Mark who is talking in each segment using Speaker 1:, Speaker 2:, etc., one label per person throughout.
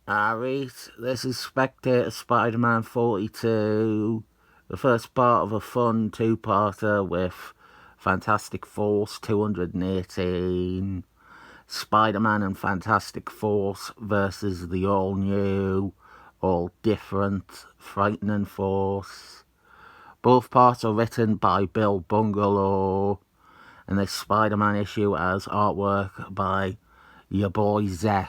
Speaker 1: Alright, this is Spectator Spider-Man 42, the first part of a fun two-parter with Fantastic Force 218, Spider-Man and Fantastic Force versus the all-new, all-different, frightening Force. Both parts are written by Bill Bungalow, and this Spider-Man issue has artwork by your boy Zeck.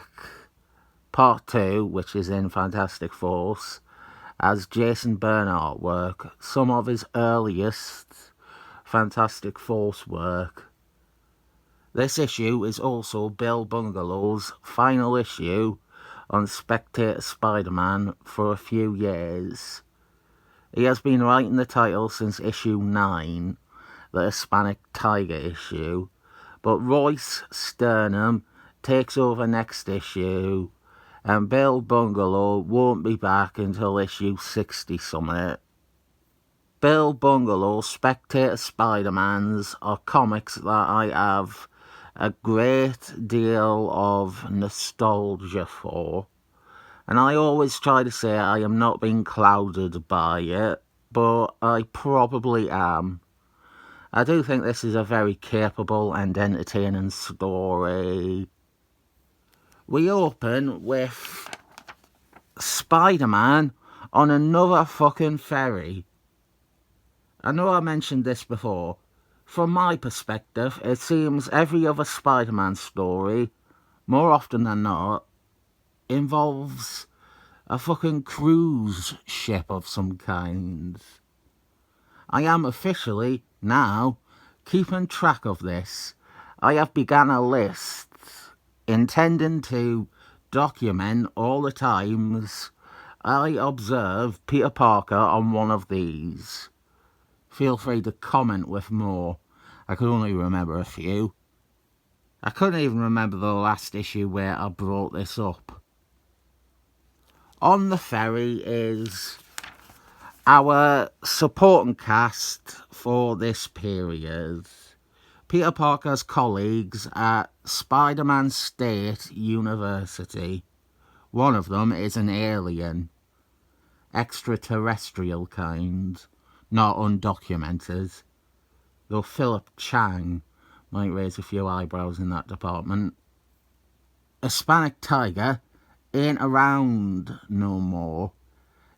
Speaker 1: Part 2, which is in Fantastic Force, as Jason Byrne artwork, some of his earliest Fantastic Force work. This issue is also Bill Bungalow's final issue on Spectator Spider-Man for a few years. He has been writing the title since issue 9, the Hispanic Tiger issue, but Royce Sternum takes over next issue, and Bill Bungalow won't be back until issue 60 summit. Bill Bungalow's Spectator Spider-Mans are comics that I have a great deal of nostalgia for, and I always try to say I am not being clouded by it, but I probably am. I do think this is a very capable and entertaining story. We open with Spider-Man on another fucking ferry. I know I mentioned this before. From my perspective, it seems every other Spider-Man story, more often than not, involves a fucking cruise ship of some kind. I am officially, now, keeping track of this. I have begun a list intending to document all the times I observe Peter Parker on one of these. Feel free to comment with more. I could only remember a few. I couldn't even remember the last issue where I brought this up. On the ferry is our supporting cast for this period. Peter Parker's colleagues at Spider-Man State University. One of them is an alien. Extraterrestrial kind. Not undocumented. Though Philip Chang might raise a few eyebrows in that department. Hispanic Tiger ain't around no more.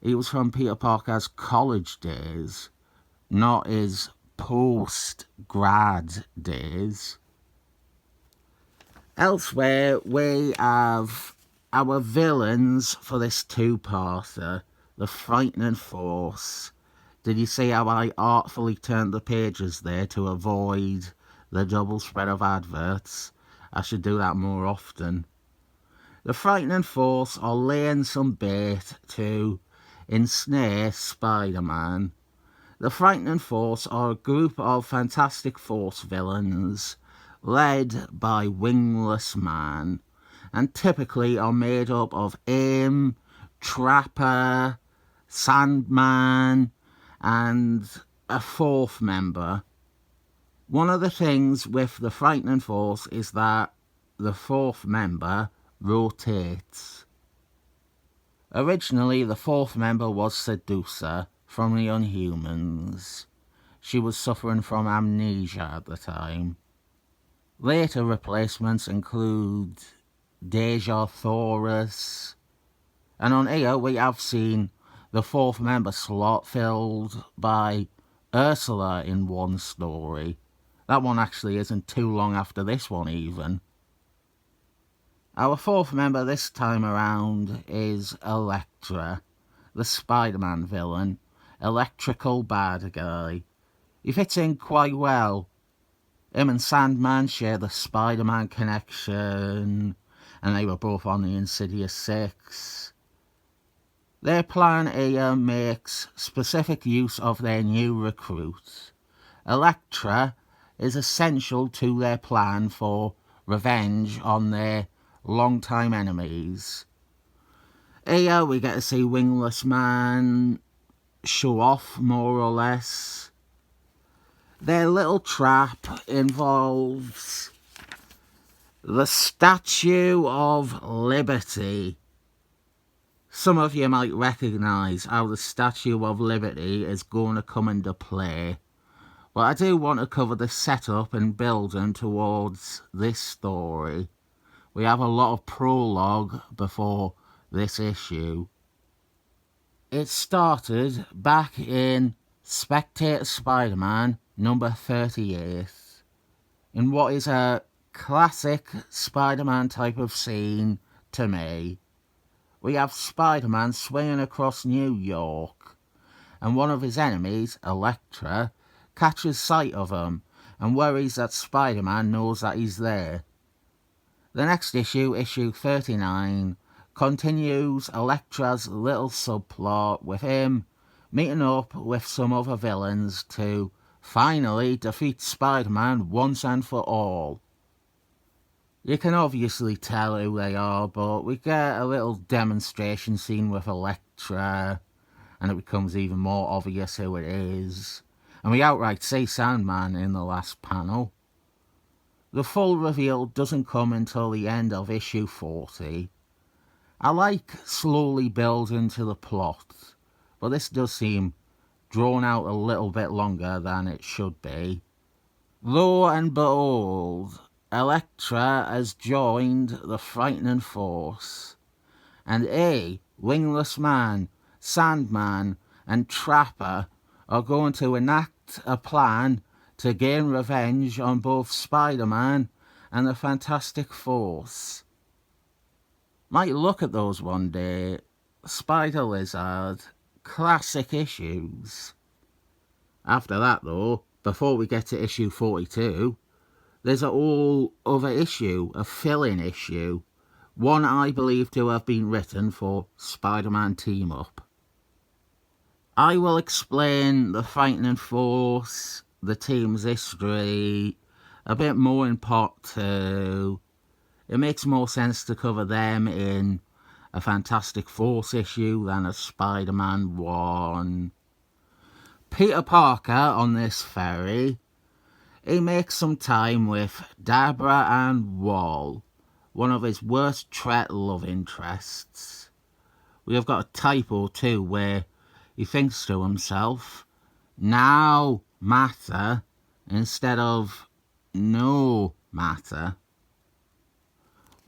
Speaker 1: He was from Peter Parker's college days, not his post-grad days. Elsewhere, we have our villains for this two-parter, the Frightening Force. Did you see how I artfully turned the pages there to avoid the double spread of adverts? I should do that more often. The Frightening Force are laying some bait to ensnare Spider-Man. The Frightening Force are a group of Fantastic Force villains led by Wingless Man, and typically are made up of AIM, Trapper, Sandman, and a fourth member. One of the things with the Frightening Force is that the fourth member rotates. Originally, the fourth member was Seducer from the Unhumans. She was suffering from amnesia at the time. Later replacements include Deja Thoris, and on here we have seen the fourth member slot filled by Ursula in one story. That one actually isn't too long after this one even. Our fourth member this time around is Elektra, the Spider-Man villain, electrical bad guy. He fits in quite well. Him and Sandman share the Spider-Man connection, and they were both on the Insidious 6. Their plan here makes specific use of their new recruit. Elektra is essential to their plan for revenge on their long-time enemies. Here we get to see Wingless Man show off, more or less. Their little trap involves the Statue of Liberty. Some of you might recognise how the Statue of Liberty is going to come into play, but I do want to cover the setup and building towards this story. We have a lot of prologue before this issue. It started back in Spectator Spider-Man number 38, in what is a classic Spider-Man type of scene to me. We have Spider-Man swinging across New York, and one of his enemies, Elektra, catches sight of him and worries that Spider-Man knows that he's there. The next issue, issue 39, continues Elektra's little subplot with him meeting up with some other villains to finally defeat Spider-Man once and for all. You can obviously tell who they are, but we get a little demonstration scene with Elektra, and it becomes even more obvious who it is. And we outright see Sandman in the last panel. The full reveal doesn't come until the end of issue 40. I like slowly building to the plot, but this does seem drawn out a little bit longer than it should be. Lo and behold, Elektra has joined the frightening force, and A, Wingless Man, Sandman, and Trapper are going to enact a plan to gain revenge on both Spider-Man and the Fantastic Force. Might look at those one day. Spider-Lizard, classic issues. After that though, before we get to issue 42, there's a whole other issue, a fill-in issue, one I believe to have been written for Spider-Man Team Up. I will explain the Frightening Force, the team's history, a bit more in part 2. It makes more sense to cover them in a Fantastic Force issue than a Spider-Man 1. Peter Parker on this ferry, he makes some time with Deborah Ann Wall, one of his worst threat love interests. We have got a typo too where he thinks to himself, now matter, instead of no matter.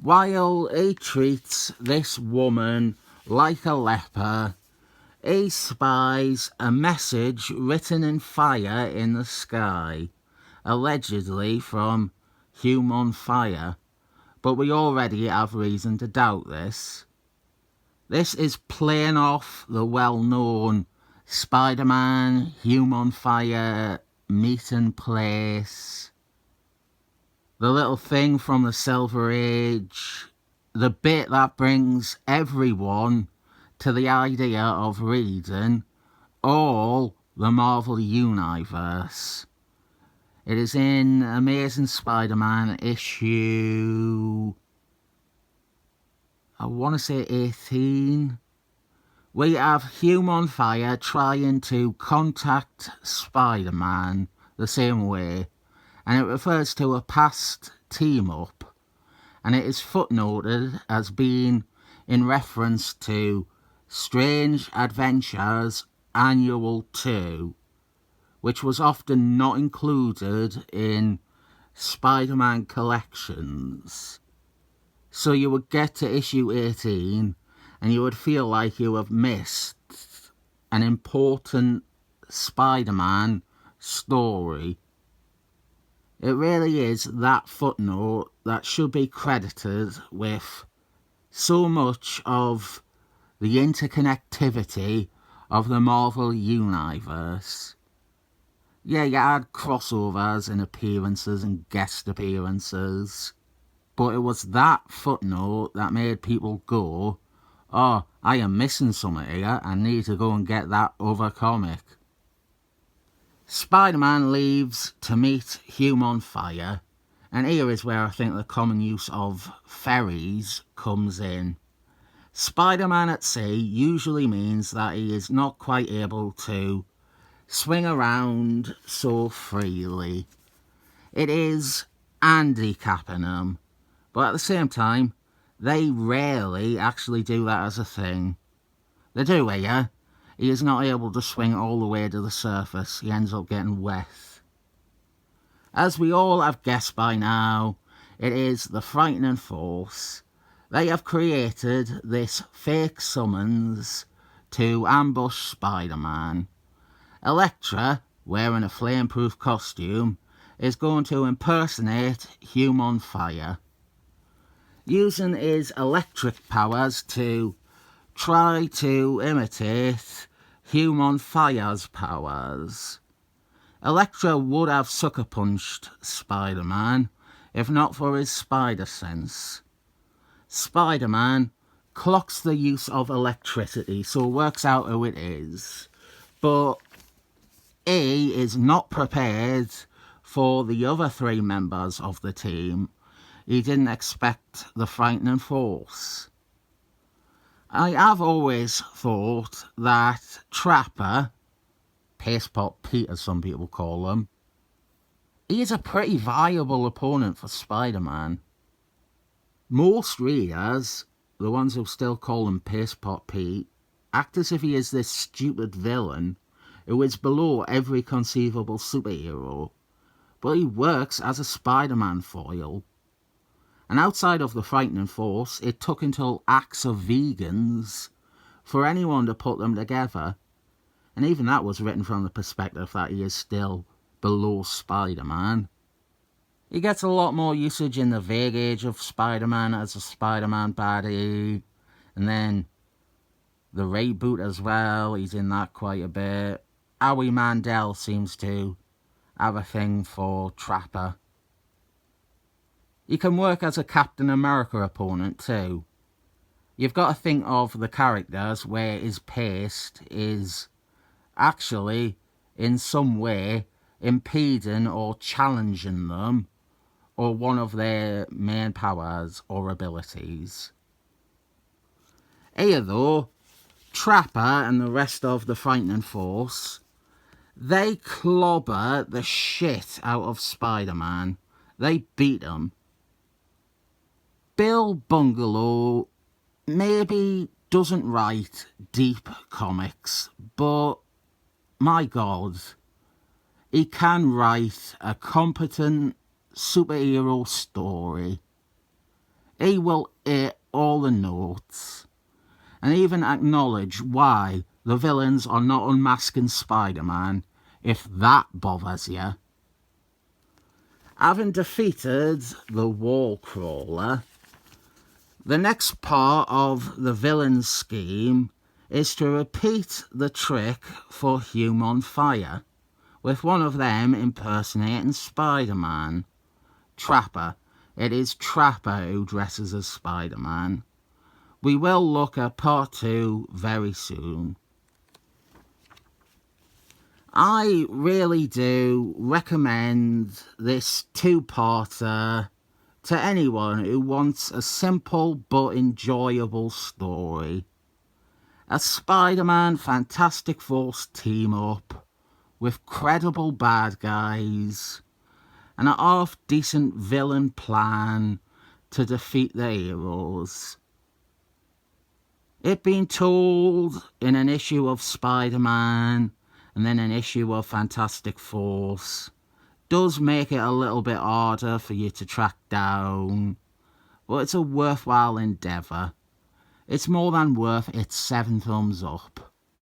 Speaker 1: While he treats this woman like a leper, he spies a message written in fire in the sky, allegedly from Human Fire, but we already have reason to doubt this. This is playing off the well-known Spider-Man, Human Fire meeting place, the little thing from the Silver Age, the bit that brings everyone to the idea of reading all the Marvel Universe. It is in Amazing Spider-Man issue, I want to say 18. We have Human Fire trying to contact Spider-Man the same way, and it refers to a past team-up, and it is footnoted as being in reference to Strange Adventures Annual 2, which was often not included in Spider-Man collections. So you would get to issue 18 and you would feel like you have missed an important Spider-Man story. It really is that footnote that should be credited with so much of the interconnectivity of the Marvel Universe. Yeah, you had crossovers and appearances and guest appearances, but it was that footnote that made people go, oh, I am missing something here, I need to go and get that other comic. Spider-Man leaves to meet Human Fire, and here is where I think the common use of ferries comes in. Spider-Man at sea usually means that he is not quite able to swing around so freely. It is handicapping him, but at the same time, they rarely actually do that as a thing. They do here. He is not able to swing all the way to the surface. He ends up getting wet. As we all have guessed by now, it is the Frightening Force. They have created this fake summons to ambush Spider-Man. Elektra, wearing a flame-proof costume, is going to impersonate Human Fire, using his electric powers to try to imitate Human Fire's powers. Elektra would have sucker punched Spider-Man if not for his spider sense. Spider-Man clocks the use of electricity, so works out who it is, but he is not prepared for the other three members of the team. He didn't expect the Frightening Force. I have always thought that Trapper, Pastepot Pete as some people call him, he is a pretty viable opponent for Spider-Man. Most readers, the ones who still call him Pastepot Pete, act as if he is this stupid villain who is below every conceivable superhero, but he works as a Spider-Man foil. And outside of the Frightening Force, it took until acts of vegans for anyone to put them together. And even that was written from the perspective that he is still below Spider-Man. He gets a lot more usage in the vague age of Spider-Man as a Spider-Man baddie. And then the reboot as well, he's in that quite a bit. Howie Mandel seems to have a thing for Trapper. He can work as a Captain America opponent too. You've got to think of the characters where his paste is actually in some way impeding or challenging them or one of their main powers or abilities. Here though, Trapper and the rest of the Frightening Force, they clobber the shit out of Spider-Man. They beat him. Bill Bungalow maybe doesn't write deep comics, but my God, he can write a competent superhero story. He will hit all the notes and even acknowledge why the villains are not unmasking Spider-Man, if that bothers you. Having defeated the Wall Crawler, the next part of the villain's scheme is to repeat the trick for Human Fire, with one of them impersonating Spider-Man. Trapper. It is Trapper who dresses as Spider-Man. We will look at part 2 very soon. I really do recommend this two-parter to anyone who wants a simple but enjoyable story. A Spider-Man Fantastic Force team-up with credible bad guys and a half-decent villain plan to defeat the heroes. It being told in an issue of Spider-Man and then an issue of Fantastic Force does make it a little bit harder for you to track down, but it's a worthwhile endeavour. It's more than worth its 7 thumbs up.